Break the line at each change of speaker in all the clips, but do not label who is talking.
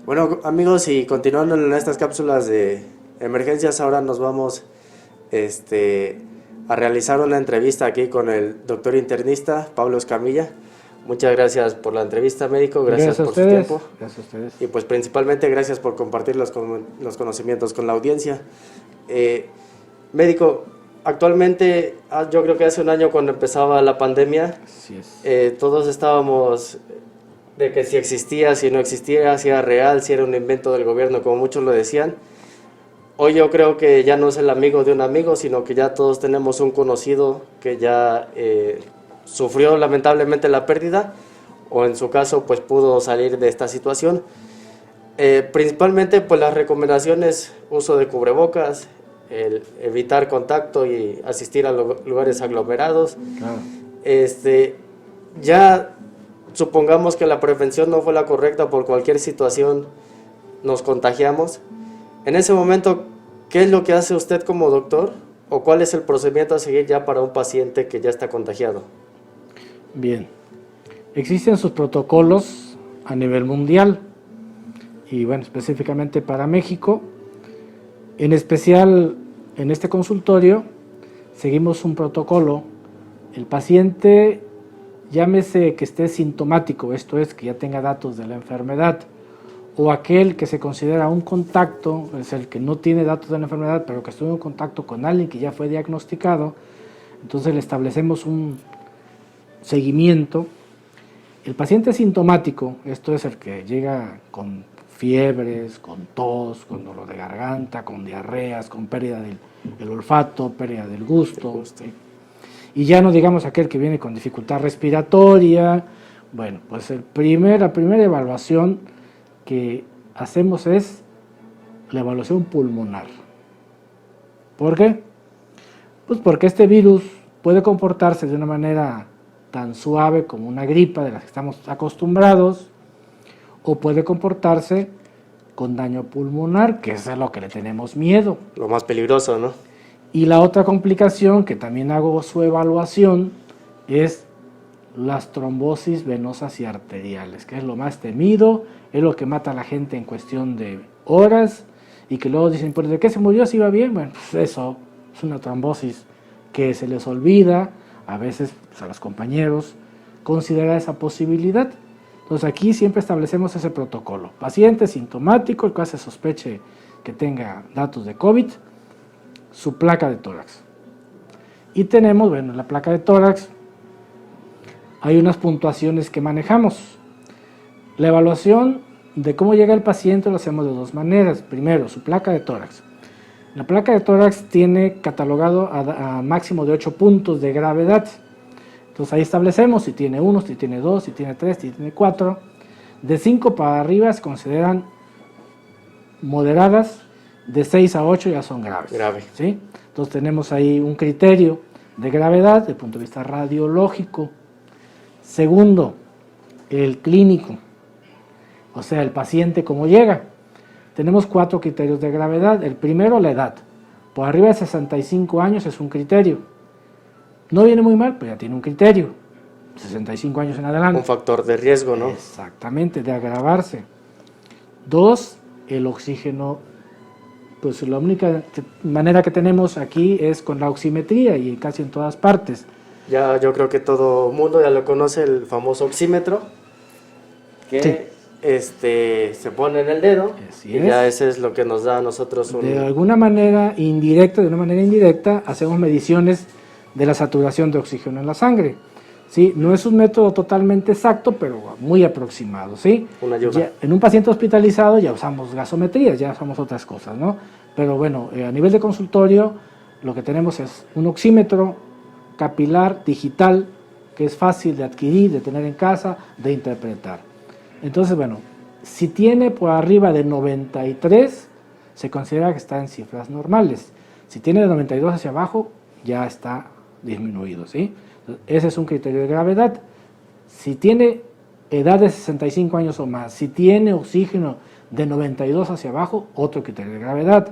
Bueno, amigos, y continuando en estas cápsulas de emergencias, ahora nos vamos a realizar una entrevista aquí con el doctor internista Pablo Escamilla. Muchas gracias por la entrevista, médico, gracias por su tiempo.
Gracias a ustedes.
Y pues principalmente gracias por compartir los conocimientos con la audiencia. Médico, actualmente, yo creo que hace un año cuando empezaba la pandemia,
Así es.
todos estábamos de que si existía, si no existía, si era real, si era un invento del gobierno, como muchos lo decían. Hoy yo creo que ya no es el amigo de un amigo, sino que ya todos tenemos un conocido que ya sufrió lamentablemente la pérdida, o en su caso pues pudo salir de esta situación. Principalmente pues las recomendaciones, uso de cubrebocas, el evitar contacto y asistir a lugares aglomerados.
Claro.
Ya supongamos que la prevención no fue la correcta, por cualquier situación nos contagiamos. En ese momento, ¿qué es lo que hace usted como doctor? ¿O cuál es el procedimiento a seguir ya para un paciente que ya está contagiado?
Bien, existen sus protocolos a nivel mundial y bueno, específicamente para México. En especial en este consultorio seguimos un protocolo. El paciente, llámese que esté sintomático, esto es que ya tenga datos de la enfermedad, o aquel que se considera un contacto, es el que no tiene datos de la enfermedad pero que estuvo en contacto con alguien que ya fue diagnosticado, entonces le establecemos un seguimiento. El paciente sintomático, esto es el que llega con fiebres, con tos, con dolor de garganta, con diarreas, con pérdida del olfato, pérdida del gusto, ¿sí? Y ya no digamos aquel que viene con dificultad respiratoria. Bueno, pues la primera evaluación que hacemos es la evaluación pulmonar. ¿Por qué? Pues porque este virus puede comportarse de una manera tan suave como una gripa de la que estamos acostumbrados, o puede comportarse con daño pulmonar, que es a lo que le tenemos miedo.
Lo más peligroso, ¿no?
Y la otra complicación, que también hago su evaluación, es las trombosis venosas y arteriales, que es lo más temido, es lo que mata a la gente en cuestión de horas, y que luego dicen, ¿pues de qué se murió si iba bien? Bueno, pues eso es una trombosis que se les olvida, a veces pues, a los compañeros, considerar esa posibilidad. Entonces aquí siempre establecemos ese protocolo. Paciente sintomático, el cual se sospeche que tenga datos de COVID, su placa de tórax. Y tenemos, bueno, en la placa de tórax hay unas puntuaciones que manejamos. La evaluación de cómo llega el paciente lo hacemos de dos maneras. Primero, su placa de tórax. La placa de tórax tiene catalogado a máximo de 8 puntos de gravedad. Entonces ahí establecemos si tiene 1, si tiene 2, si tiene 3, si tiene 4. De 5 para arriba se consideran moderadas, de 6 a 8 ya son graves. ¿Sí? Entonces tenemos ahí un criterio de gravedad desde el punto de vista radiológico. Segundo, el clínico, o sea, el paciente cómo llega. Tenemos 4 criterios de gravedad. El primero, la edad. Por arriba de 65 años es un criterio. No viene muy mal, pero ya tiene un criterio. 65 años en adelante.
Un factor de riesgo, ¿no?
Exactamente, de agravarse. 2, el oxígeno. Pues la única manera que tenemos aquí es con la oximetría y casi en todas partes.
Ya yo creo que todo mundo ya lo conoce, el famoso oxímetro, que sí, se pone en el dedo.
Así
y ya ese es lo que nos da a nosotros un...
De alguna manera indirecta, de una manera indirecta, hacemos mediciones de la saturación de oxígeno en la sangre. ¿Sí? No es un método totalmente exacto, pero muy aproximado, ¿sí?
Una ayuda.
Ya, en un paciente hospitalizado ya usamos gasometrías, ya usamos otras cosas, ¿no? Pero bueno, a nivel de consultorio, lo que tenemos es un oxímetro capilar digital, que es fácil de adquirir, de tener en casa, de interpretar. Entonces, bueno, si tiene por arriba de 93, se considera que está en cifras normales. Si tiene de 92 hacia abajo, ya está disminuido, ¿sí? Ese es un criterio de gravedad. Si tiene edad de 65 años o más, si tiene oxígeno de 92 hacia abajo, otro criterio de gravedad.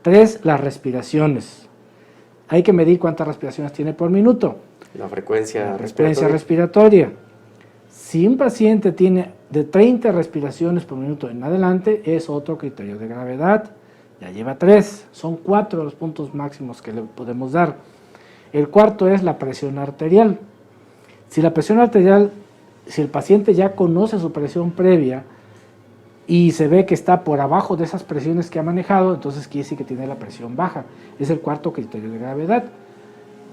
3, las respiraciones. Hay que medir cuántas respiraciones tiene por minuto.
La frecuencia
respiratoria. Si un paciente tiene de 30 respiraciones por minuto en adelante, es otro criterio de gravedad. Ya lleva 3, son 4 los puntos máximos que le podemos dar. El cuarto es la presión arterial. Si la presión arterial, si el paciente ya conoce su presión previa y se ve que está por abajo de esas presiones que ha manejado, entonces quiere decir que tiene la presión baja. Es el cuarto criterio de gravedad.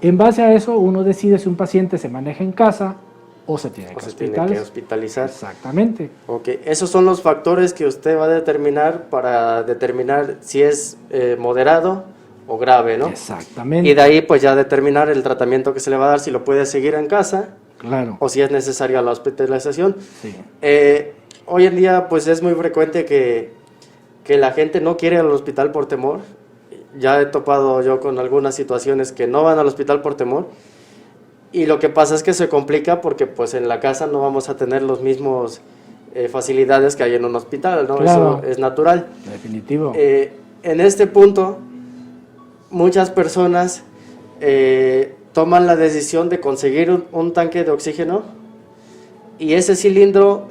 En base a eso, uno decide si un paciente se maneja en casa o se tiene que
hospitalizar.
Exactamente.
Ok, esos son los factores que usted va a determinar para determinar si es moderado o grave, ¿no?
Exactamente.
Y de ahí pues ya determinar el tratamiento que se le va a dar, si lo puede seguir en casa,
claro,
o si es necesaria la hospitalización.
Sí.
Hoy en día pues es muy frecuente que la gente no quiere ir al hospital por temor. Ya he topado yo con algunas situaciones que no van al hospital por temor, y lo que pasa es que se complica porque pues en la casa no vamos a tener los mismos facilidades que hay en un hospital, ¿no?
Claro.
Eso es natural.
Definitivo.
En este punto, muchas personas toman la decisión de conseguir un tanque de oxígeno y ese cilindro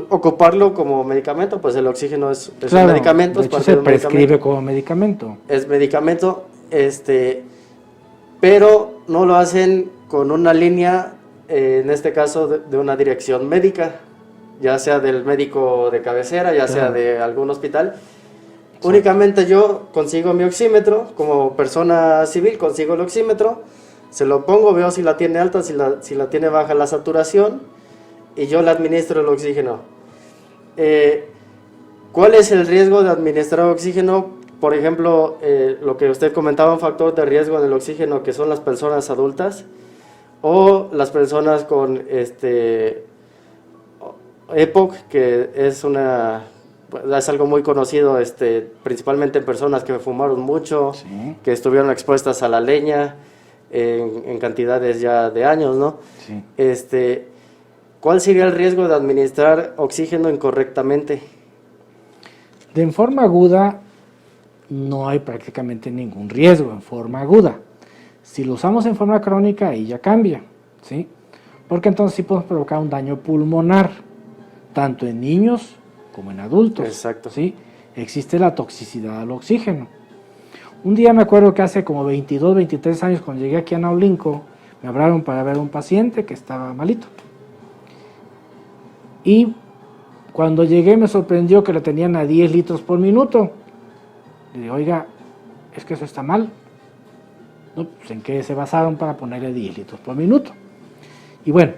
ocuparlo como medicamento. Pues el oxígeno es
claro,
un medicamento,
de hecho se prescribe como medicamento.
Es medicamento, pero no lo hacen con una línea, en este caso de una dirección médica, ya sea del médico de cabecera, ya sea de algún hospital. Exacto. Únicamente yo consigo mi oxímetro, como persona civil consigo el oxímetro, se lo pongo, veo si la tiene alta, si la tiene baja la saturación, y yo le administro el oxígeno. ¿Cuál es el riesgo de administrar oxígeno? Por ejemplo, lo que usted comentaba, un factor de riesgo del oxígeno, que son las personas adultas o las personas con EPOC, que es algo muy conocido, principalmente en personas que fumaron mucho, sí, que estuvieron expuestas a la leña en cantidades ya de años, ¿no? Sí. ¿Cuál sería el riesgo de administrar oxígeno incorrectamente?
De forma aguda no hay prácticamente ningún riesgo en forma aguda. Si lo usamos en forma crónica, ahí ya cambia, ¿sí? Porque entonces sí podemos provocar un daño pulmonar, tanto en niños como en adultos.
Exacto.
¿Sí? Existe la toxicidad al oxígeno. Un día me acuerdo que hace como 22, 23 años, cuando llegué aquí a Naulinco, me hablaron para ver a un paciente que estaba malito. Y cuando llegué me sorprendió que le tenían a 10 litros por minuto. Le digo, oiga, es que eso está mal. ¿No? Pues, ¿en qué se basaron para ponerle 10 litros por minuto? Y bueno,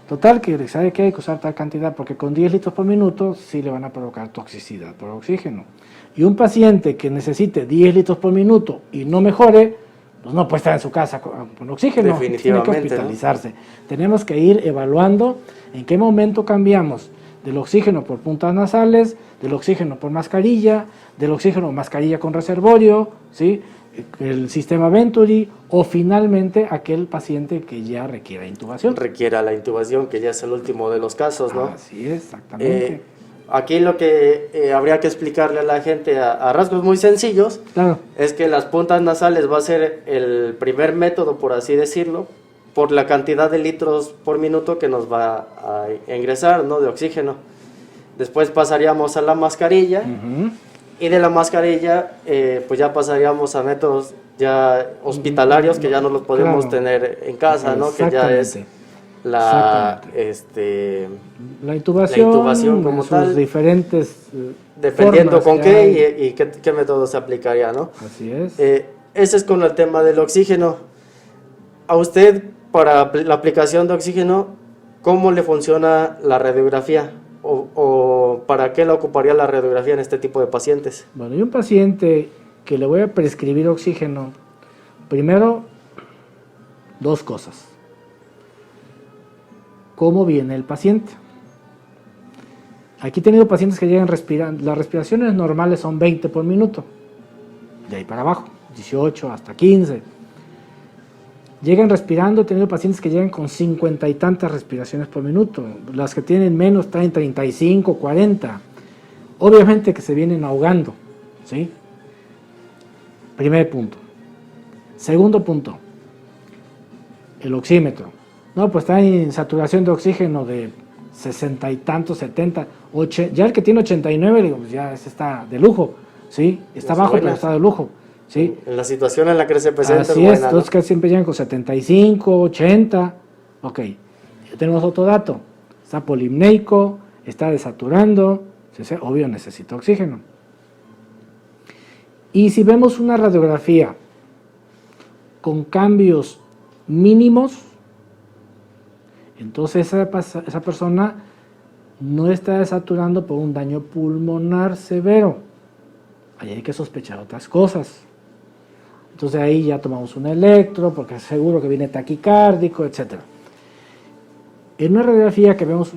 total, que sabe que hay que usar tal cantidad, porque con 10 litros por minuto sí le van a provocar toxicidad por oxígeno. Y un paciente que necesite 10 litros por minuto y no mejore, pues no puede estar en su casa con oxígeno, tiene que hospitalizarse. ¿No? Tenemos que ir evaluando en qué momento cambiamos del oxígeno por puntas nasales, del oxígeno por mascarilla, del oxígeno mascarilla con reservorio, ¿sí? El sistema Venturi, o finalmente aquel paciente que ya requiera intubación.
Requiera la intubación, que ya es el último de los casos, ¿no?
Así es, exactamente.
Aquí lo que habría que explicarle a la gente a rasgos muy sencillos, claro, es que las puntas nasales va a ser el primer método, por así decirlo, por la cantidad de litros por minuto que nos va a ingresar, ¿no?, de oxígeno. Después pasaríamos a la mascarilla, y de la mascarilla pues ya pasaríamos a métodos ya hospitalarios, que ya no los podemos tener en casa, ¿no?, que ya es la intubación como tal,
diferentes
dependiendo con qué y qué método se aplicaría, ¿no?
Así es.
Ese es con el tema del oxígeno. A usted, para la aplicación de oxígeno, ¿cómo le funciona la radiografía? ¿O para qué la ocuparía la radiografía en este tipo de pacientes?
Bueno, y un paciente que le voy a prescribir oxígeno, primero, dos cosas. ¿Cómo viene el paciente? Aquí he tenido pacientes que llegan respirando, las respiraciones normales son 20 por minuto, de ahí para abajo, 18 hasta 15. Llegan respirando, he tenido pacientes que llegan con 50 y tantas respiraciones por minuto, las que tienen menos traen 35, 40. Obviamente que se vienen ahogando, ¿sí? Primer punto. Segundo punto, el oxímetro. No, pues está en saturación de oxígeno de 60 y tantos, 70, ya el que tiene 89, digo, pues ya ese está de lujo, ¿sí? Está bajo, pero está de lujo, ¿sí?
En la situación en la que se presenta
Así es, entonces que siempre llegan con 75, 80, ok. Ya tenemos otro dato, está polimneico, está desaturando, obvio necesita oxígeno. Y si vemos una radiografía con cambios mínimos, entonces esa persona no está desaturando por un daño pulmonar severo. Ahí hay que sospechar otras cosas. Entonces ahí ya tomamos un electro, porque seguro que viene taquicárdico, etc. En una radiografía que vemos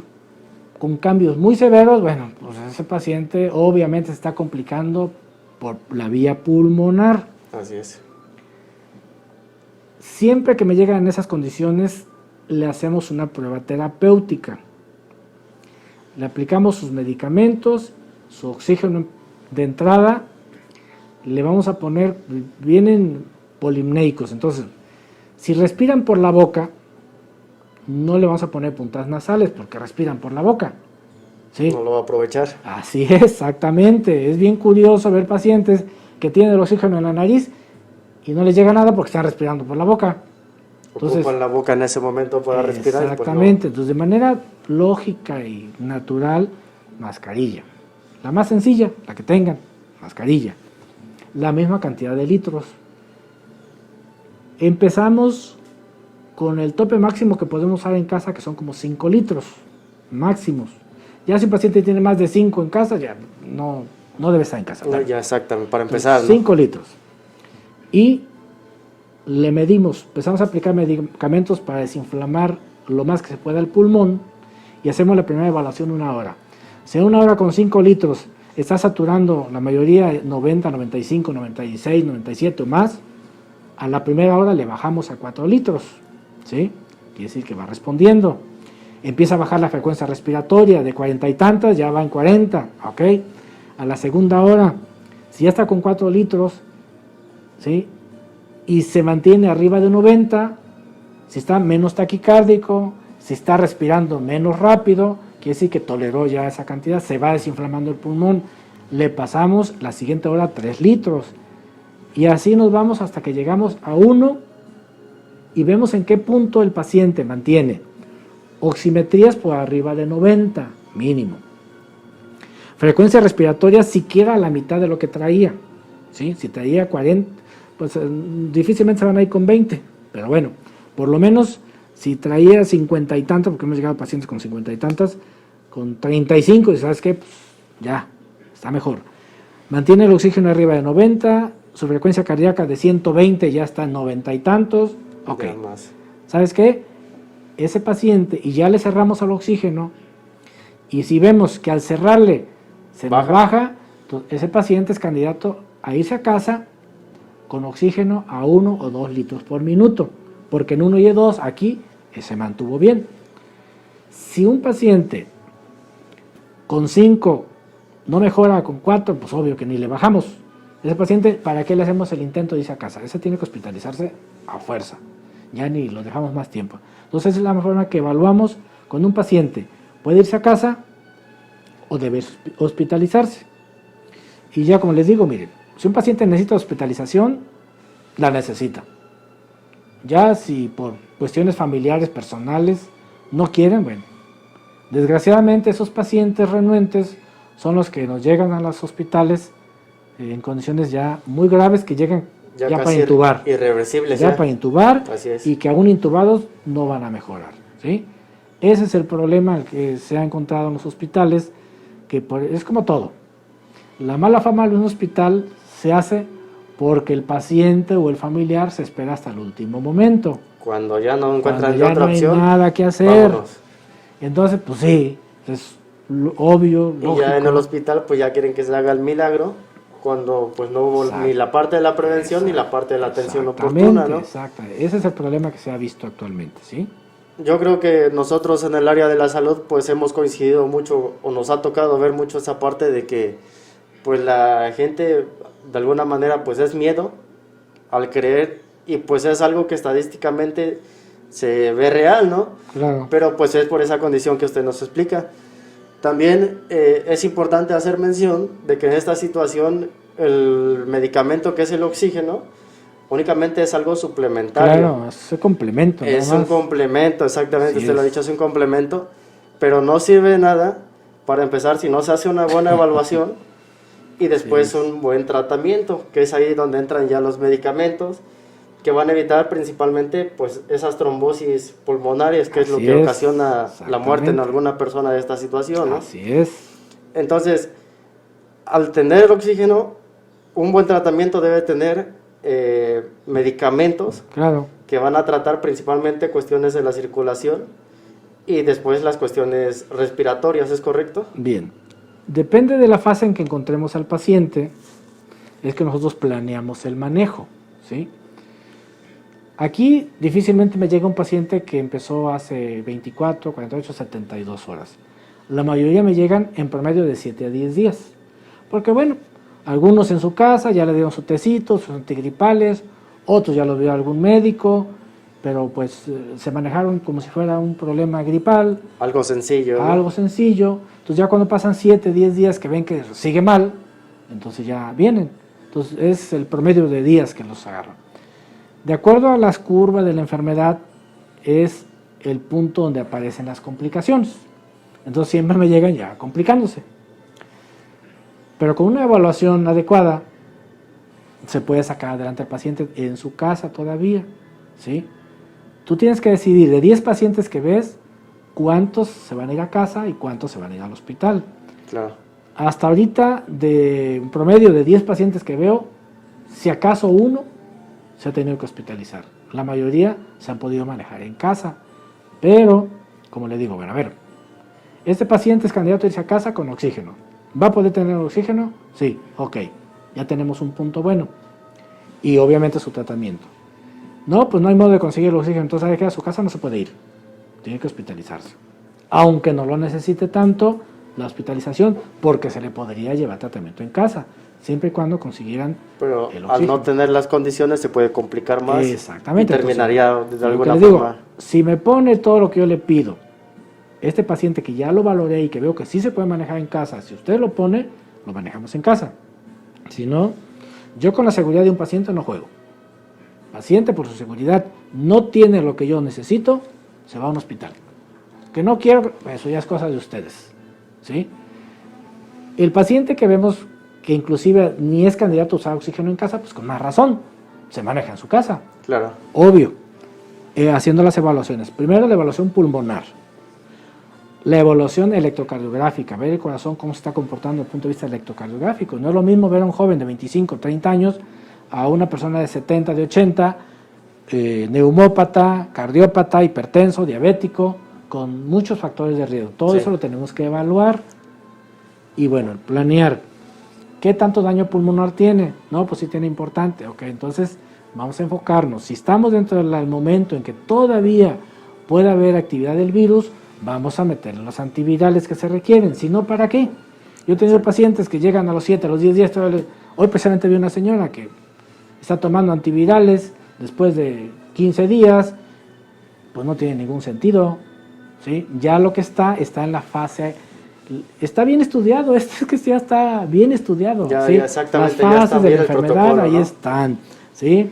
con cambios muy severos, bueno, pues ese paciente obviamente se está complicando por la vía pulmonar.
Así es.
Siempre que me llegan en esas condiciones, le hacemos una prueba terapéutica. Le aplicamos sus medicamentos, su oxígeno de entrada, le vamos a poner, vienen polimneicos, entonces, si respiran por la boca, no le vamos a poner puntas nasales porque respiran por la boca, ¿sí?
No lo va a aprovechar.
Así es, exactamente. Es bien curioso ver pacientes que tienen el oxígeno en la nariz y no les llega nada porque están respirando por la boca.
Entonces, ocupan la boca en ese momento para respirar.
Exactamente, pues no. Entonces de manera lógica y natural, mascarilla. La más sencilla, la que tengan, mascarilla. La misma cantidad de litros. Empezamos con el tope máximo que podemos usar en casa, que son como 5 litros máximos. Ya si un paciente tiene más de 5 en casa, ya no debe estar en casa.
No, ya exactamente, para empezar.
5 litros. Y le medimos, empezamos a aplicar medicamentos para desinflamar lo más que se pueda el pulmón y hacemos la primera evaluación 1 hora. Si en 1 hora con 5 litros está saturando la mayoría 90, 95, 96, 97 o más, a la primera hora le bajamos a 4 litros, ¿sí? Quiere decir que va respondiendo. Empieza a bajar la frecuencia respiratoria de 40 y tantas, ya va en 40, ¿ok? A la segunda hora, si ya está con 4 litros, ¿sí? Y se mantiene arriba de 90, si está menos taquicárdico, si está respirando menos rápido, quiere decir que toleró ya esa cantidad, se va desinflamando el pulmón, le pasamos la siguiente hora 3 litros. Y así nos vamos hasta que llegamos a 1 y vemos en qué punto el paciente mantiene oximetrías por arriba de 90 mínimo. Frecuencia respiratoria siquiera a la mitad de lo que traía, ¿sí? Si traía 40, pues difícilmente se van a ir con 20, pero bueno, por lo menos si traía 50 y tantos, porque hemos llegado a pacientes con 50 y tantas, con 35, y ¿sabes qué? Pues ya, está mejor. Mantiene el oxígeno arriba de 90, su frecuencia cardíaca de 120 ya está en 90 y tantos, ok. ¿Sabes qué? Ese paciente, y ya le cerramos al oxígeno, y si vemos que al cerrarle se nos baja, entonces ese paciente es candidato a irse a casa con oxígeno a 1 o 2 litros por minuto, porque en 1 y 2 aquí se mantuvo bien. Si un paciente con 5 no mejora con 4, pues obvio que ni le bajamos. Ese paciente, ¿para qué le hacemos el intento de irse a casa? Ese tiene que hospitalizarse a fuerza, ya ni lo dejamos más tiempo. Entonces es la mejor forma que evaluamos con un paciente. Puede irse a casa o debe hospitalizarse. Y ya como les digo, miren, si un paciente necesita hospitalización, la necesita. Ya si por cuestiones familiares, personales, no quieren, bueno. Desgraciadamente esos pacientes renuentes son los que nos llegan a los hospitales en condiciones ya muy graves que llegan ya para intubar.
Irreversibles.
Ya para intubar.
Así es.
Y que aún intubados no van a mejorar, ¿sí? Ese es el problema que se ha encontrado en los hospitales, que es como todo. La mala fama de un hospital se hace porque el paciente o el familiar se espera hasta el último momento.
Cuando ya no encuentran
ya
otra opción,
no hay nada que hacer.
Vámonos.
Entonces, pues sí, es obvio, lógico.
Y ya en el hospital, pues ya quieren que se haga el milagro, cuando pues no hubo ni la parte de la prevención ni la parte de la atención oportuna, ¿no?
Exacto, ese es el problema que se ha visto actualmente, ¿sí?
Yo creo que nosotros en el área de la salud pues hemos coincidido mucho, o nos ha tocado ver mucho esa parte de que pues la gente de alguna manera pues es miedo al creer, y pues es algo que estadísticamente se ve real, ¿no?
Claro.
Pero pues es por esa condición que usted nos explica. También es importante hacer mención de que en esta situación el medicamento que es el oxígeno únicamente es algo suplementario.
Claro, es un complemento.
Es un complemento, exactamente,
Así
usted lo ha
es.
dicho, es un complemento, pero no sirve de nada para empezar si no se hace una buena evaluación y después
Sí.
un buen tratamiento, que es ahí donde entran ya los medicamentos que van a evitar principalmente pues esas trombosis pulmonares, que es lo
Así
que
es,
ocasiona la muerte en
exactamente.
alguna persona de esta situación, ¿no?
Así es.
Entonces, al tener el oxígeno, un buen tratamiento debe tener medicamentos
Claro.
que van a tratar principalmente cuestiones de la circulación y después las cuestiones respiratorias, ¿es correcto?
Bien. Depende de la fase en que encontremos al paciente, es que nosotros planeamos el manejo, ¿sí? Aquí difícilmente me llega un paciente que empezó hace 24, 48, 72 horas. La mayoría me llegan en promedio de 7 a 10 días. Porque bueno, algunos en su casa ya le dieron su tecito, sus antigripales, otros ya los vio algún médico, pero pues se manejaron como si fuera un problema gripal,
Algo sencillo, ¿no?
algo sencillo. Entonces ya cuando pasan 7, 10 días que ven que sigue mal, entonces ya vienen. Entonces es el promedio de días que los agarran. De acuerdo a las curvas de la enfermedad, es el punto donde aparecen las complicaciones. Entonces siempre me llegan ya complicándose. Pero con una evaluación adecuada, se puede sacar adelante al paciente en su casa todavía, ¿sí? Tú tienes que decidir de 10 pacientes que ves, cuántos se van a ir a casa y cuántos se van a ir al hospital.
Claro.
Hasta ahorita, de un promedio de 10 pacientes que veo, si acaso uno se ha tenido que hospitalizar. La mayoría se han podido manejar en casa. Pero, como le digo, bueno, a ver, este paciente es candidato a irse a casa con oxígeno. ¿Va a poder tener oxígeno? Sí, ok. Ya tenemos un punto bueno. Y obviamente su tratamiento. No, pues no hay modo de conseguir el oxígeno. Entonces, ¿sabe qué? A su casa no se puede ir. Tiene que hospitalizarse. Aunque no lo necesite tanto, la hospitalización, porque se le podría llevar tratamiento en casa, siempre y cuando consiguieran
Pero
el
al
oxígeno.
no tener las condiciones se puede complicar más.
Exactamente.
Y terminaría
Entonces,
de
lo que
alguna
le digo,
forma.
si me pone todo lo que yo le pido, este paciente que ya lo valoré y que veo que sí se puede manejar en casa, si usted lo pone, lo manejamos en casa. Si no, yo con la seguridad de un paciente no juego. Paciente por su seguridad no tiene lo que yo necesito, se va a un hospital. Que no quiero, eso ya es cosa de ustedes, ¿sí? El paciente que vemos que inclusive ni es candidato a usar oxígeno en casa, pues con más razón, se maneja en su casa,
Claro.
obvio, haciendo las evaluaciones. Primero la evaluación pulmonar, la evaluación electrocardiográfica, ver el corazón cómo se está comportando desde el punto de vista electrocardiográfico. No es lo mismo ver a un joven de 25, 30 años a una persona de 70, de 80, neumópata, cardiópata, hipertenso, diabético, con muchos factores de riesgo. Todo
Sí.
eso lo tenemos que evaluar y bueno, planear. ¿Qué tanto daño pulmonar tiene? No, pues sí tiene importante. Ok, entonces vamos a enfocarnos. Si estamos dentro del momento en que todavía puede haber actividad del virus, vamos a meterle los antivirales que se requieren. Si no, ¿para qué? Yo he tenido pacientes que llegan a los 7, a los 10 días. Hoy precisamente vi una señora que está tomando antivirales después de 15 días, pues no tiene ningún sentido, ¿sí? Ya lo que está en la fase, está bien estudiado, es que ya está bien estudiado,
Ya,
¿sí?
ya exactamente,
Las
ya
fases
está
de
bien
la
el
enfermedad
protocolo,
ahí
¿no?
están, ¿sí?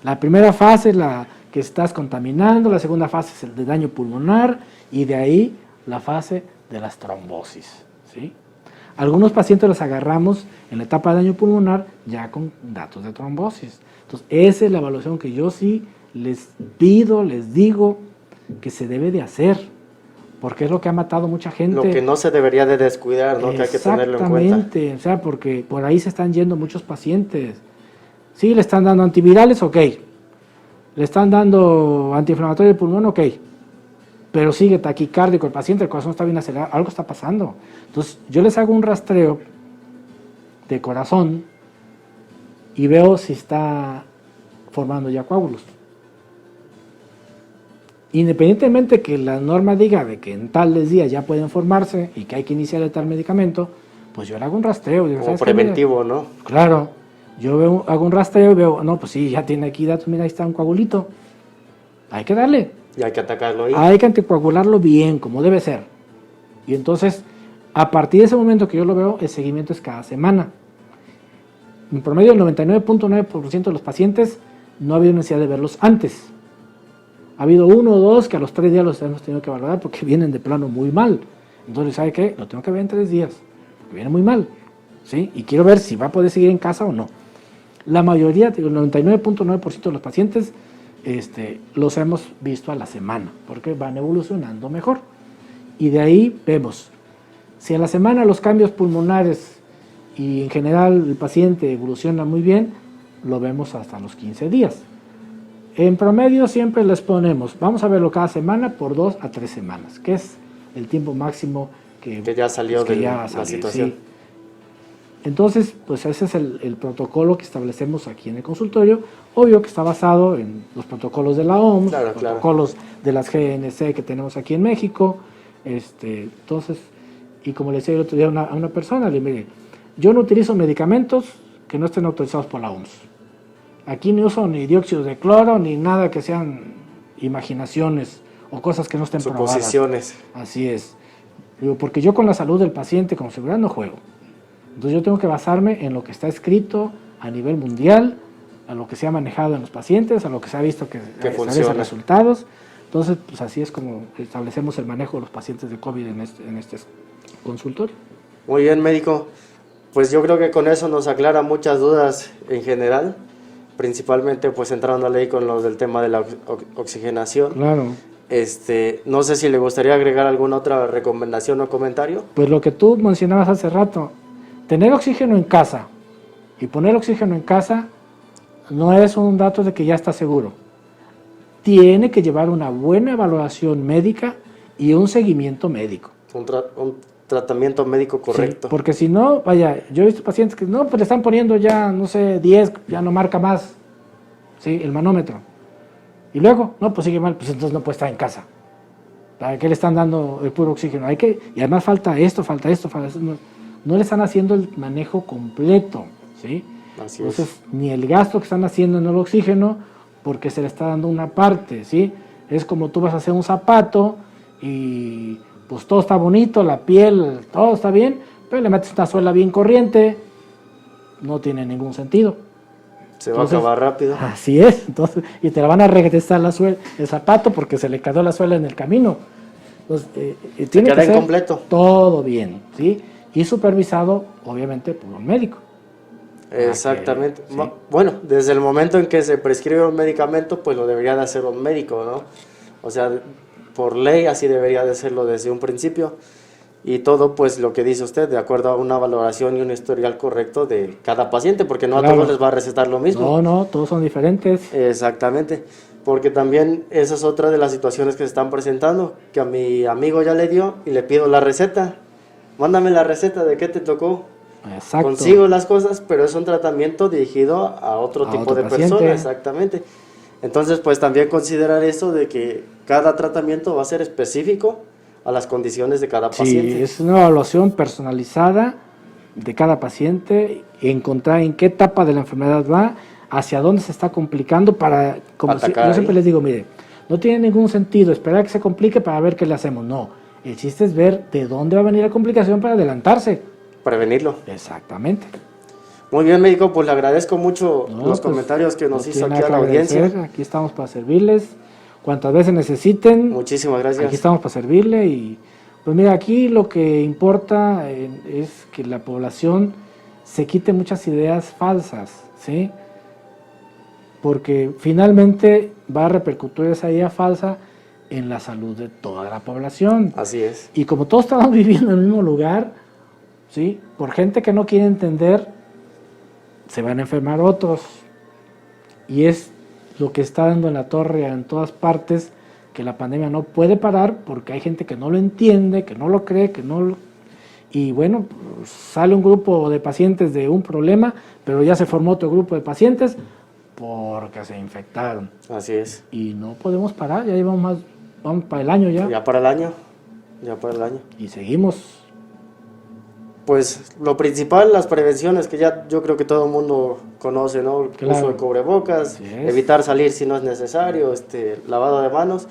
La primera fase es la que estás contaminando, la segunda fase es el de daño pulmonar y de ahí la fase de las trombosis, ¿sí? Algunos pacientes los agarramos en la etapa de daño pulmonar ya con datos de trombosis. Entonces, esa es la evaluación que yo sí les pido, les digo que se debe de hacer, porque es lo que ha matado mucha gente.
Lo que no se debería de descuidar, ¿no? Que hay que tenerlo en cuenta.
Exactamente, o sea, porque por ahí se están yendo muchos pacientes. Sí, le están dando antivirales, ok. Le están dando antiinflamatorio del pulmón, ok. Pero sigue taquicárdico el paciente, el corazón está bien acelerado, algo está pasando. Entonces, yo les hago un rastreo de corazón y veo si está formando ya coágulos. Independientemente que la norma diga de que en tales días ya pueden formarse y que hay que iniciar tal medicamento, pues yo le hago un rastreo. Digo,
Como
¿sabes qué? Mira,
preventivo, ¿no?
claro, yo hago un rastreo y veo, no, pues sí, ya tiene aquí datos, mira, ahí está un coagulito. Hay que darle.
Y hay que atacarlo ahí.
Hay que anticoagularlo bien, como debe ser. Y entonces, a partir de ese momento que yo lo veo, el seguimiento es cada semana. En promedio, el 99.9% de los pacientes no ha habido necesidad de verlos antes. Ha habido 1 o 2 que a los 3 días los hemos tenido que valorar porque vienen de plano muy mal. Entonces, ¿sabe qué? Lo tengo que ver en 3 días, porque viene muy mal, ¿sí? Y quiero ver si va a poder seguir en casa o no. La mayoría, el 99.9% de los pacientes, los hemos visto a la semana, porque van evolucionando mejor. Y de ahí vemos, si a la semana los cambios pulmonares y en general el paciente evoluciona muy bien, lo vemos hasta los 15 días. En promedio siempre les ponemos, vamos a verlo cada semana por 2 a 3 semanas, que es el tiempo máximo que
ya salió de la
salir,
situación.
sí. Entonces, pues ese es el protocolo que establecemos aquí en el consultorio. Obvio que está basado en los protocolos de la OMS,
Claro,
protocolos de las GNC que tenemos aquí en México. Entonces, y como le decía el otro día a una persona, le dije, mire, yo no utilizo medicamentos que no estén autorizados por la OMS. Aquí no uso ni dióxido de cloro, ni nada que sean imaginaciones o cosas que no estén probadas.
Suposiciones.
Así es. Digo, porque yo con la salud del paciente como seguridad no juego. Entonces yo tengo que basarme en lo que está escrito a nivel mundial, a lo que se ha manejado en los pacientes, a lo que se ha visto que establece resultados. Entonces, pues así es como establecemos el manejo de los pacientes de COVID en este consultorio.
Muy bien, médico. Pues yo creo que con eso nos aclara muchas dudas en general, principalmente pues entrándole ahí con los del tema de la oxigenación.
Claro.
No sé si le gustaría agregar alguna otra recomendación o comentario.
Pues lo que tú mencionabas hace rato, tener oxígeno en casa y poner oxígeno en casa no es un dato de que ya está seguro. Tiene que llevar una buena valoración médica y un seguimiento médico.
Un tratamiento médico correcto.
Sí, porque si no, vaya, yo he visto pacientes que no, pues le están poniendo ya, no sé, 10, ya no marca más, ¿sí? El manómetro. Y luego, no, pues sigue mal, pues entonces no puede estar en casa. ¿Para qué le están dando el puro oxígeno? Y además falta esto. No le están haciendo el manejo completo, ¿sí?
Así
Entonces,
es.
ni el gasto que están haciendo en el oxígeno, porque se le está dando una parte, ¿sí? Es como tú vas a hacer un zapato y pues todo está bonito, la piel, todo está bien, pero le metes una suela bien corriente, no tiene ningún sentido.
Se va a acabar rápido.
Así es, entonces, y te la van a regresar la suela, el zapato porque se le cayó la suela en el camino. Entonces, tiene que ser
incompleto.
Todo bien, ¿sí? Y supervisado, obviamente, por un médico.
Exactamente.
Sí.
Bueno, desde el momento en que se prescribe un medicamento, pues lo debería de hacer un médico, ¿no? O sea, por ley así debería de serlo desde un principio. Y todo, pues lo que dice usted, de acuerdo a una valoración y un historial correcto de cada paciente, porque no
Claro.
a todos les va a recetar lo mismo.
No, todos son diferentes.
Exactamente, porque también esa es otra de las situaciones que se están presentando, que a mi amigo ya le dio y le pido la receta. Mándame la receta de qué te tocó.
Exacto.
Consigo las cosas, pero es un tratamiento dirigido a otro tipo
otro
de
paciente.
persona, exactamente. Entonces, pues también considerar eso de que cada tratamiento va a ser específico a las condiciones de cada paciente.
Sí, es una evaluación personalizada de cada paciente, encontrar en qué etapa de la enfermedad va, hacia dónde se está complicando para, yo siempre les digo, mire, no tiene ningún sentido esperar que se complique para ver qué le hacemos, no, el chiste es ver de dónde va a venir la complicación para adelantarse.
Prevenirlo.
Exactamente.
Muy bien, médico, pues le agradezco mucho los
Pues,
comentarios que nos
no
hizo
tiene
aquí
nada
a la
que agradecer,
audiencia.
aquí estamos para servirles, cuantas veces necesiten.
Muchísimas gracias.
Aquí estamos para servirle y pues mira, aquí lo que importa es que la población se quite muchas ideas falsas, ¿sí? Porque finalmente va a repercutir esa idea falsa en la salud de toda la población.
Así es.
Y como todos estamos viviendo en el mismo lugar, ¿sí? Por gente que no quiere entender, se van a enfermar otros. Y es lo que está dando en la torre en todas partes, que la pandemia no puede parar porque hay gente que no lo entiende, que no lo cree, y bueno, pues sale un grupo de pacientes de un problema, pero ya se formó otro grupo de pacientes porque se infectaron.
Así es.
Y no podemos parar, ya llevamos vamos para el año ya.
Ya para el año. Ya para el año.
Y seguimos.
Pues lo principal, las prevenciones que ya yo creo que todo el mundo conoce, ¿no?
Claro.
Uso de cubrebocas,
Así es.
evitar salir si no es necesario, lavado de manos.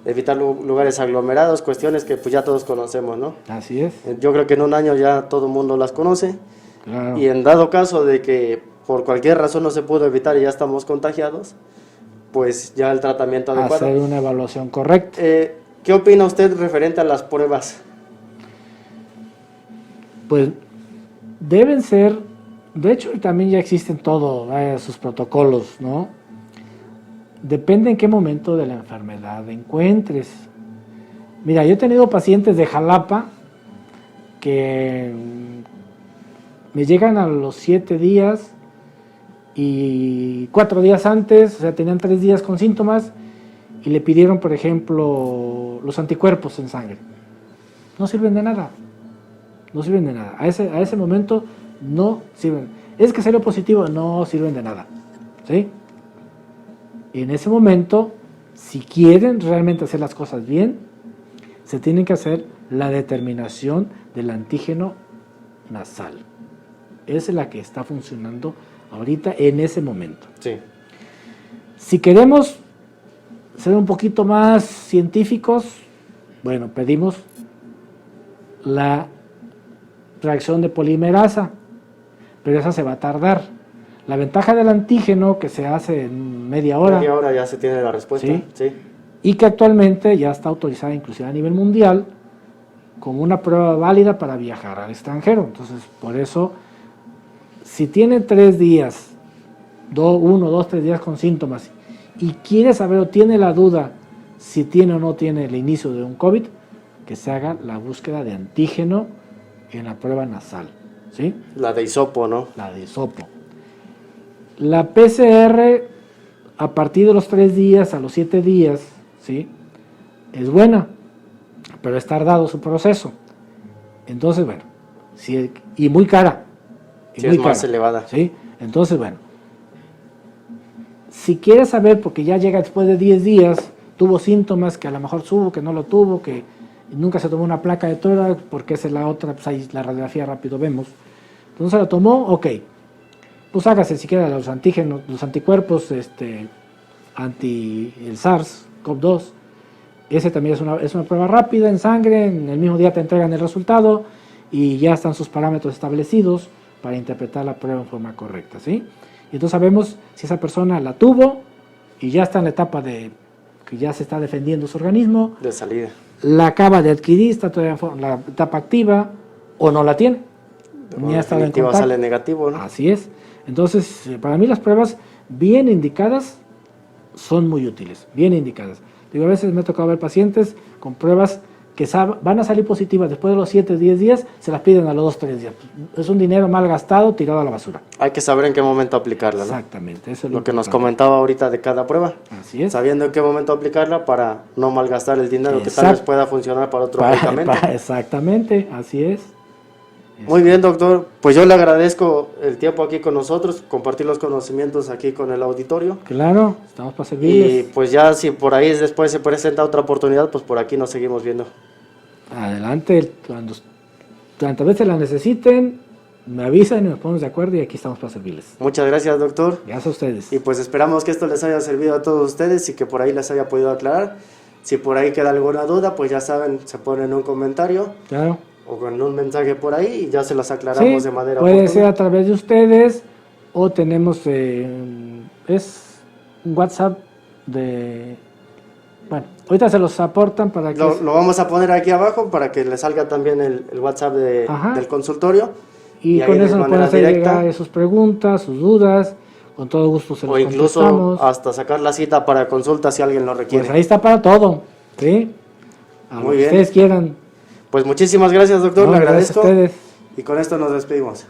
evitar lugares aglomerados, cuestiones que pues ya todos conocemos, ¿no?
Así es.
Yo creo que en un año ya todo el mundo las conoce.
Claro.
Y en dado caso de que por cualquier razón no se pudo evitar y ya estamos contagiados, pues ya el tratamiento adecuado.
Hacer una evaluación correcta.
¿Qué opina usted referente a las pruebas?
Pues deben ser, de hecho también ya existen todos sus protocolos, ¿no? Depende en qué momento de la enfermedad encuentres. Mira, yo he tenido pacientes de Jalapa que me llegan a los 7 días y 4 días antes, o sea, tenían 3 días con síntomas y le pidieron, por ejemplo, los anticuerpos en sangre. No sirven de nada. No sirven de nada. A ese momento no sirven. Es que salió positivo, no sirven de nada. ¿Sí? Y en ese momento, si quieren realmente hacer las cosas bien, se tienen que hacer la determinación del antígeno nasal. Esa es la que está funcionando ahorita en ese momento.
Sí.
Si queremos ser un poquito más científicos, bueno, pedimos la reacción de polimerasa, pero esa se va a tardar. La ventaja del antígeno, que se hace en media hora,
Ya se tiene la respuesta.
¿sí?
Sí.
Y que actualmente ya está autorizada inclusive a nivel mundial como una prueba válida para viajar al extranjero. Entonces, por eso, si tiene 3 días, 1, 2, 3 días con síntomas y quiere saber o tiene la duda si tiene o no tiene el inicio de un COVID, que se haga la búsqueda de antígeno en la prueba nasal, ¿sí?
La de hisopo, ¿no?
La de hisopo. La PCR, a partir de los 3 días a los 7 días, ¿sí? Es buena, pero es tardado su proceso. Entonces, bueno, y muy cara.
Sí, es más elevada.
¿Sí? Entonces, bueno, si quieres saber, porque ya llega después de 10 días, tuvo síntomas que a lo mejor tuvo, que no lo tuvo, que nunca se tomó una placa de tórax, porque esa es la otra, pues ahí la radiografía rápido vemos. Entonces la tomó, ok. Pues hágase siquiera los antígenos, los anticuerpos anti el SARS-CoV-2. Ese también es una prueba rápida en sangre, en el mismo día te entregan el resultado y ya están sus parámetros establecidos para interpretar la prueba en forma correcta, ¿sí? Y entonces sabemos si esa persona la tuvo y ya está en la etapa de que ya se está defendiendo su organismo,
De salida.
la acaba de adquirir, está todavía en la etapa activa o no la tiene. Ni ha estado en contacto.
Sale negativo, ¿no?
Así es. Entonces, para mí las pruebas bien indicadas son muy útiles, bien indicadas. Digo, a veces me ha tocado ver pacientes con pruebas que van a salir positivas después de los 7 o 10 días, se las piden a los 2 o 3 días. Es un dinero mal gastado, tirado a la basura.
Hay que saber en qué momento aplicarla, ¿no?
Exactamente. Eso es
Lo que nos comentaba ahorita de cada prueba.
Así es.
Sabiendo en qué momento aplicarla para no malgastar el dinero que tal
Exacto.
vez pueda funcionar para otro medicamento.
Exactamente, así es.
Muy bien, doctor. Pues yo le agradezco el tiempo aquí con nosotros, compartir los conocimientos aquí con el auditorio.
Claro, estamos para servirles.
Y pues ya si por ahí después se presenta otra oportunidad, pues por aquí nos seguimos viendo.
Adelante, tantas veces la necesiten, me avisan y nos ponemos de acuerdo y aquí estamos para servirles.
Muchas gracias, doctor.
Gracias a ustedes.
Y pues esperamos que esto les haya servido a todos ustedes y que por ahí les haya podido aclarar. Si por ahí queda alguna duda, pues ya saben, se ponen un comentario
Claro.
o con un mensaje por ahí y ya se los aclaramos de manera
puede
oportuna.
ser a través de ustedes o tenemos es un WhatsApp de... Bueno, ahorita se los aportan para que...
Lo vamos a poner aquí abajo para que les salga también el WhatsApp del consultorio.
Y con eso nos pueden hacer llegar sus preguntas, sus dudas, con todo gusto se los
contestamos. O incluso hasta sacar la cita para consulta si alguien lo requiere.
Pues ahí está para todo, ¿sí?
Muy bien.
Ustedes quieran.
Pues muchísimas gracias, doctor, le agradezco.
Gracias a ustedes.
Y con esto nos despedimos.